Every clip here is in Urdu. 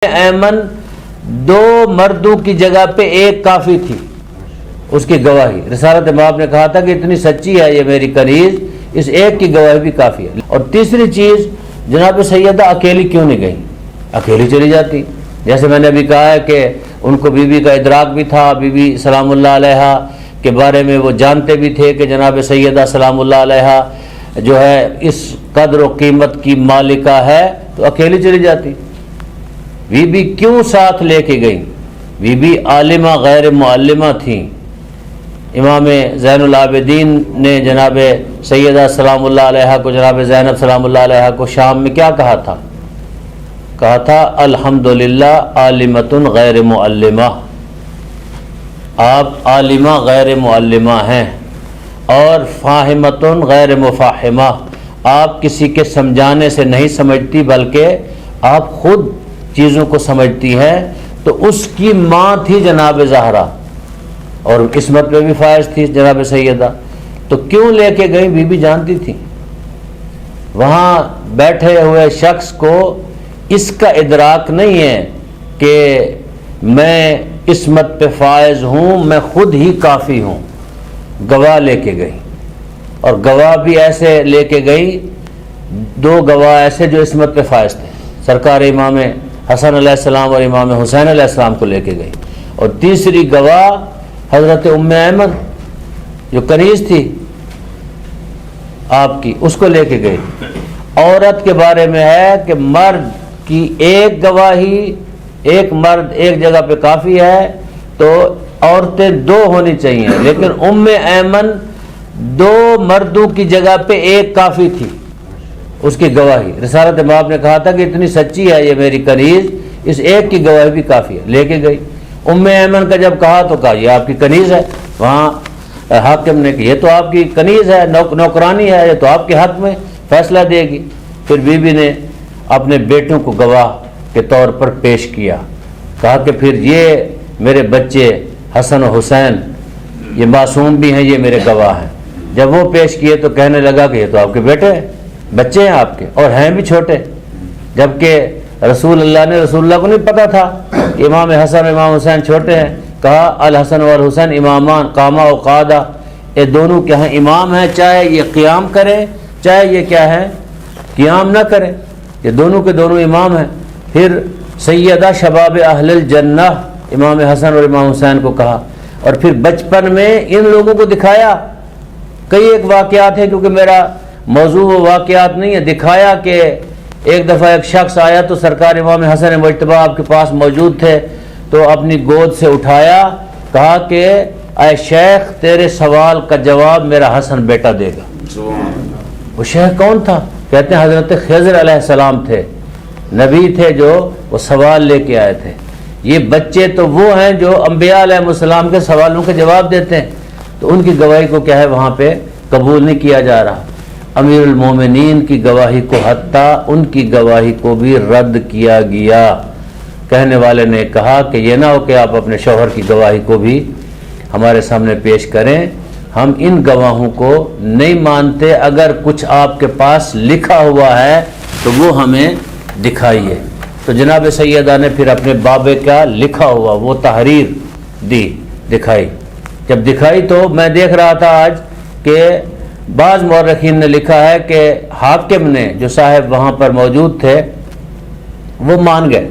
ایمن دو مردوں کی جگہ پہ ایک کافی تھی، اس کی گواہی۔ رسالت مآب نے کہا تھا کہ اتنی سچی ہے یہ میری کنیز، اس ایک کی گواہی بھی کافی ہے۔ اور تیسری چیز، جناب سیدہ اکیلی کیوں نہیں گئی؟ اکیلی چلی جاتی۔ جیسے میں نے ابھی کہا ہے کہ ان کو بی بی کا ادراک بھی تھا، بی بی سلام اللہ علیہا کے بارے میں وہ جانتے بھی تھے کہ جناب سیدہ سلام اللہ علیہا جو ہے اس قدر و قیمت کی مالکہ ہے، تو اکیلی چلی جاتی۔ بی بی کیوں ساتھ لے کے گئی؟ بی بی عالمہ غیر معلمہ تھیں۔ امام زین العابدین نے جناب سیدہ سلام اللہ علیہا کو، جناب زینب سلام اللہ علیہا کو شام میں کیا کہا تھا؟ کہا تھا الحمدللہ عالمۃ غیر معلمہ، آپ عالمہ غیر معلمہ ہیں، اور فاہمۃ غیر مفاہمہ، آپ کسی کے سمجھانے سے نہیں سمجھتی بلکہ آپ خود چیزوں کو سمجھتی ہے۔ تو اس کی ماں تھی جناب زہرا، اور قسمت پہ بھی فائز تھی جناب سیدہ، تو کیوں لے کے گئی؟ بی بی جانتی تھی وہاں بیٹھے ہوئے شخص کو اس کا ادراک نہیں ہے کہ میں قسمت پہ فائز ہوں، میں خود ہی کافی ہوں۔ گواہ لے کے گئی، اور گواہ بھی ایسے لے کے گئی، دو گواہ ایسے جو قسمت پہ فائز تھے، سرکار امام حسن علیہ السلام اور امام حسین علیہ السلام کو لے کے گئی۔ اور تیسری گواہ حضرت ام ایمن جو کنیز تھی آپ کی، اس کو لے کے گئی۔ عورت کے بارے میں ہے کہ مرد کی ایک گواہی، ایک مرد ایک جگہ پہ کافی ہے، تو عورتیں دو ہونی چاہیے، لیکن ام ایمن دو مردوں کی جگہ پہ ایک کافی تھی، اس کی گواہی۔ رسالت مآب نے کہا تھا کہ اتنی سچی ہے یہ میری کنیز، اس ایک کی گواہی بھی کافی ہے، لے کے گئی۔ ام ایمن کا جب کہا تو کہا یہ آپ کی کنیز ہے، وہاں حاکم نے کہ یہ تو آپ کی کنیز ہے، نوکرانی ہے، یہ تو آپ کے حق میں فیصلہ دے گی۔ پھر بی بی نے اپنے بیٹوں کو گواہ کے طور پر پیش کیا، کہا کہ پھر یہ میرے بچے حسن و حسین یہ معصوم بھی ہیں، یہ میرے گواہ ہیں۔ جب وہ پیش کیے تو کہنے لگا کہ یہ تو آپ کے بیٹے ہیں، بچے ہیں آپ کے، اور ہیں بھی چھوٹے، جبکہ رسول اللہ کو نہیں پتا تھا کہ امام حسن امام حسین چھوٹے ہیں۔ کہا الحسن والحسین امامان قاما و قعدہ، یہ دونوں کیا ہیں؟ امام ہیں، چاہے یہ قیام کرے چاہے یہ کیا ہے قیام نہ کرے، یہ دونوں کے دونوں امام ہیں۔ پھر سیدہ شباب اہل الجنہ امام حسن اور امام حسین کو کہا، اور پھر بچپن میں ان لوگوں کو دکھایا۔ کئی ایک واقعات ہیں، کیونکہ میرا موضوع وہ واقعات نہیں ہے، دکھایا کہ ایک دفعہ ایک شخص آیا تو سرکار امام حسن مجتبیٰ آپ کے پاس موجود تھے، تو اپنی گود سے اٹھایا، کہا کہ اے شیخ تیرے سوال کا جواب میرا حسن بیٹا دے گا۔ وہ شیخ کون تھا؟ کہتے ہیں حضرت خضر علیہ السلام تھے، نبی تھے جو وہ سوال لے کے آئے تھے۔ یہ بچے تو وہ ہیں جو انبیاء علیہ السلام کے سوالوں کے جواب دیتے ہیں، تو ان کی گواہی کو کیا ہے وہاں پہ قبول نہیں کیا جا رہا۔ امیر المومنین کی گواہی کو حتیٰ ان کی گواہی کو بھی رد کیا گیا۔ کہنے والے نے کہا کہ یہ نہ ہو کہ آپ اپنے شوہر کی گواہی کو بھی ہمارے سامنے پیش کریں، ہم ان گواہوں کو نہیں مانتے، اگر کچھ آپ کے پاس لکھا ہوا ہے تو وہ ہمیں دکھائیے۔ تو جناب سیدہ نے پھر اپنے بابے کا لکھا ہوا وہ تحریر دی، دکھائی۔ جب دکھائی تو میں دیکھ رہا تھا آج کہ بعض مورخین نے لکھا ہے کہ حاکم نے جو صاحب وہاں پر موجود تھے وہ مان گئے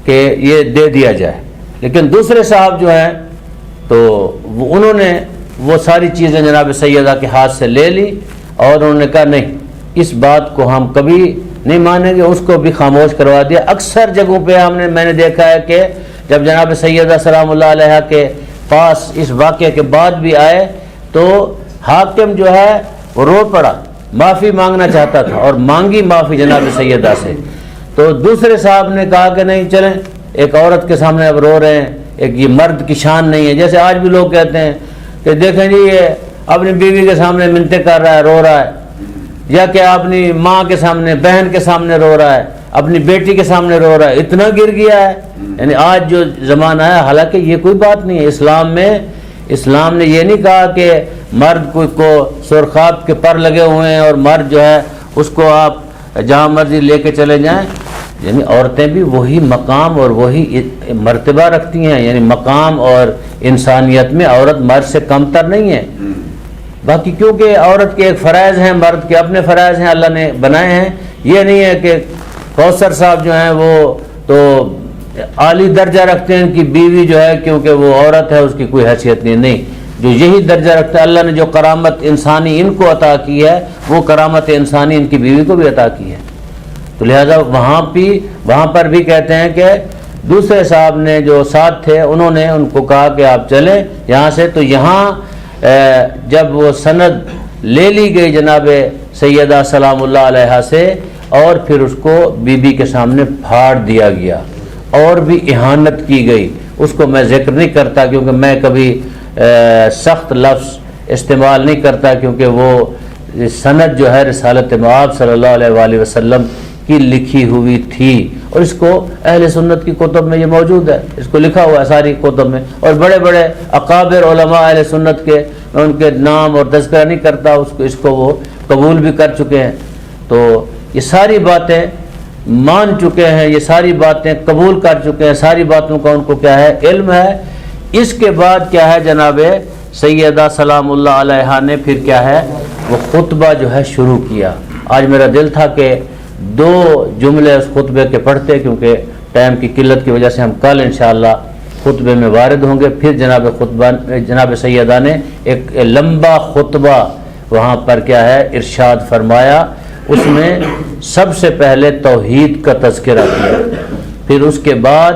کہ یہ دے دیا جائے، لیکن دوسرے صاحب جو ہیں تو انہوں نے وہ ساری چیزیں جناب سیدہ کے ہاتھ سے لے لی، اور انہوں نے کہا نہیں اس بات کو ہم کبھی نہیں مانیں گے، اس کو بھی خاموش کروا دیا۔ اکثر جگہوں پہ میں نے دیکھا ہے کہ جب جناب سیدہ سلام اللہ علیہ کے پاس اس واقعے کے بعد بھی آئے تو حاکم جو ہے وہ رو پڑا، معافی مانگنا چاہتا تھا، اور مانگی معافی جناب سیدہ سے۔ تو دوسرے صاحب نے کہا کہ نہیں چلیں، ایک عورت کے سامنے اب رو رہے ہیں، ایک یہ مرد کی شان نہیں ہے۔ جیسے آج بھی لوگ کہتے ہیں کہ دیکھیں جی یہ اپنی بیوی کے سامنے منتیں کر رہا ہے، رو رہا ہے، یا کہ اپنی ماں کے سامنے، بہن کے سامنے رو رہا ہے، اپنی بیٹی کے سامنے رو رہا ہے، اتنا گر گیا ہے۔ یعنی آج جو زمانہ ہے، حالانکہ یہ کوئی بات نہیں ہے اسلام نے یہ نہیں کہا کہ مرد کو سرخاب کے پر لگے ہوئے ہیں اور مرد جو ہے اس کو آپ جہاں مرضی لے کے چلے جائیں۔ یعنی عورتیں بھی وہی مقام اور وہی مرتبہ رکھتی ہیں، یعنی مقام اور انسانیت میں عورت مرد سے کم تر نہیں ہے۔ باقی کیونکہ عورت کے ایک فرائض ہیں، مرد کے اپنے فرائض ہیں، اللہ نے بنائے ہیں۔ یہ نہیں ہے کہ کوثر صاحب جو ہیں وہ تو اعلی درجہ رکھتے ہیں، ان کی بیوی جو ہے کیونکہ وہ عورت ہے اس کی کوئی حیثیت نہیں، جو یہی درجہ رکھتے ہیں، اللہ نے جو کرامت انسانی ان کو عطا کی ہے وہ کرامت انسانی ان کی بیوی کو بھی عطا کی ہے۔ تو لہذا وہاں پر بھی کہتے ہیں کہ دوسرے صاحب نے جو ساتھ تھے انہوں نے ان کو کہا کہ آپ چلیں یہاں سے، تو یہاں جب وہ سند لے لی گئی جناب سیدہ سلام اللہ علیہا سے، اور پھر اس کو بی بی کے سامنے پھاڑ دیا گیا اور بھی اہانت کی گئی۔ اس کو میں ذکر نہیں کرتا کیونکہ میں کبھی سخت لفظ استعمال نہیں کرتا، کیونکہ وہ سند جو ہے رسالت مآب صلی اللہ علیہ وآلہ وسلم کی لکھی ہوئی تھی، اور اس کو اہل سنت کی کتب میں یہ موجود ہے، اس کو لکھا ہوا ہے ساری کتب میں، اور بڑے بڑے اکابر علماء اہل سنت کے میں ان کے نام اور تذکرہ نہیں کرتا، اس کو وہ قبول بھی کر چکے ہیں۔ تو یہ ساری باتیں مان چکے ہیں، یہ ساری باتیں قبول کر چکے ہیں، ساری باتوں کا ان کو کیا ہے علم ہے۔ اس کے بعد کیا ہے جناب سیدہ سلام اللہ علیہا نے پھر کیا ہے وہ خطبہ جو ہے شروع کیا۔ آج میرا دل تھا کہ 2 جملے اس خطبے کے پڑھتے، کیونکہ ٹائم کی قلت کی وجہ سے ہم کل انشاءاللہ خطبے میں وارد ہوں گے۔ پھر جناب سیدہ نے ایک لمبا خطبہ وہاں پر کیا ہے ارشاد فرمایا، اس میں سب سے پہلے توحید کا تذکرہ کیا، پھر اس کے بعد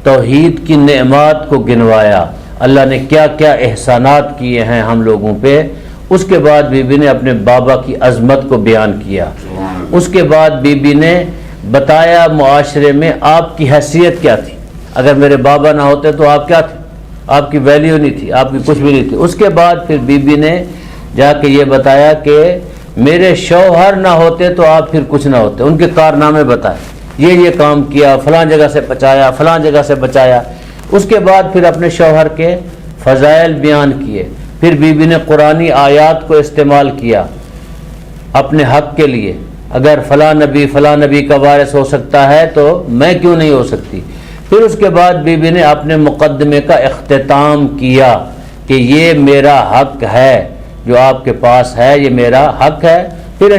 توحید کی نعمات کو گنوایا، اللہ نے کیا کیا احسانات کیے ہیں ہم لوگوں پہ۔ اس کے بعد بی بی نے اپنے بابا کی عظمت کو بیان کیا۔ اس کے بعد بی بی نے بتایا معاشرے میں آپ کی حیثیت کیا تھی، اگر میرے بابا نہ ہوتے تو آپ کیا تھے، آپ کی ویلیو نہیں تھی، آپ کی کچھ بھی نہیں تھی۔ اس کے بعد پھر بی بی نے جا کے یہ بتایا کہ میرے شوہر نہ ہوتے تو آپ پھر کچھ نہ ہوتے، ان کے کارنامے بتائے، یہ کام کیا، فلاں جگہ سے بچایا، فلاں جگہ سے بچایا۔ اس کے بعد پھر اپنے شوہر کے فضائل بیان کیے، پھر بی بی نے قرآنی آیات کو استعمال کیا اپنے حق کے لیے، اگر فلاں نبی کا وارث ہو سکتا ہے تو میں کیوں نہیں ہو سکتی۔ پھر اس کے بعد بی بی نے اپنے مقدمے کا اختتام کیا کہ یہ میرا حق ہے جو آپ کے پاس ہے، یہ میرا حق ہے۔ پھر